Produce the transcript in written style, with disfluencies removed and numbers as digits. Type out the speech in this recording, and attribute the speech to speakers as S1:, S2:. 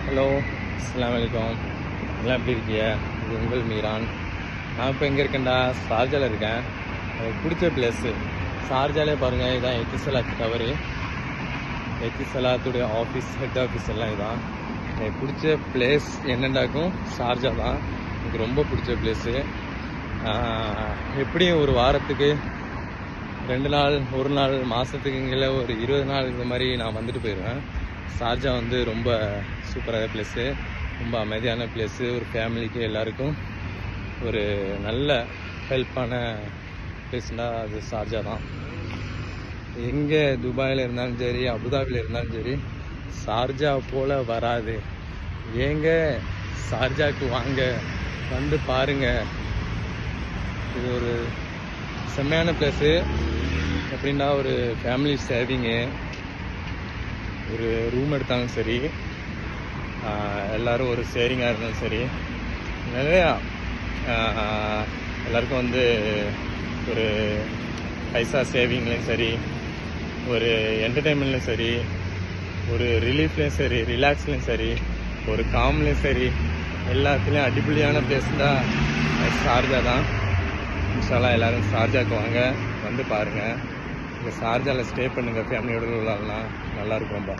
S1: Hello, அஸ்ஸலாமு அலைக்கும். எல்லாம் எப்படி இருக்கீங்க? இது உங்கள் மீரான். நான் இப்போ எங்கே இருக்கேன்டா? ஷார்ஜாவில் இருக்கேன். எனக்கு பிடிச்ச பிளேஸு ஷார்ஜாலே பாருங்கள். இதான் எத்திசலாத் டவரு. எத்திசலாத்துடைய ஆஃபீஸ், ஹெட் ஆஃபீஸ் எல்லாம் இதான். எனக்கு பிடிச்ச பிளேஸ் என்னென்னாக்கும் ஷார்ஜா தான். எனக்கு ரொம்ப பிடிச்ச பிளேஸு. எப்படியும் ஒரு வாரத்துக்கு 2 நாள், 1 நாள், மாதத்துக்கு இங்கே ஒரு 20 நாள் இந்த மாதிரி நான் வந்துட்டு போயிடுவேன். ஷார்ஜா வந்து ரொம்ப சூப்பரான பிளேஸு, ரொம்ப அமைதியான பிளேஸு. ஒரு ஃபேமிலிக்கு எல்லாருக்கும் ஒரு நல்ல ஹெல்ப்பான பிளேஸ்னால் அது ஷார்ஜா தான். எங்கே துபாயில் இருந்தாலும் சரி, அபுதாபியில் இருந்தாலும் சரி, ஷார்ஜா போல் வராது. ஏங்க ஷார்ஜாவுக்கு வாங்க, வந்து பாருங்கள். இது ஒரு செம்மையான பிளேஸு. எப்படின்னா ஒரு ஃபேமிலி சேவிங்கு, ஒரு ரூம் எடுத்தாலும் சரி, எல்லோரும் ஒரு ஷேரிங்காக இருந்தாலும் சரி, நிறையா எல்லாருக்கும் வந்து ஒரு பைசா சேவிங்லேயும் சரி, ஒரு என்டர்டெயின்மெண்ட்லேயும் சரி, ஒரு ரிலீஃப்லேயும் சரி, ரிலாக்ஸ்லேயும் சரி, ஒரு காம்லேயும் சரி, எல்லாத்துலேயும் அடிப்படையான பிளேஸ் தான் ஷார்ஜா தான். இன்ஷால்லா எல்லோரும் ஷார்ஜாவுக்கு வாங்க, வந்து பாருங்கள். இங்கே ஷார்ஜாவில் ஸ்டே பண்ணுங்கள், ஃபேமிலியோடு விளாட்லாம், நல்லாயிருக்கும் ரொம்ப.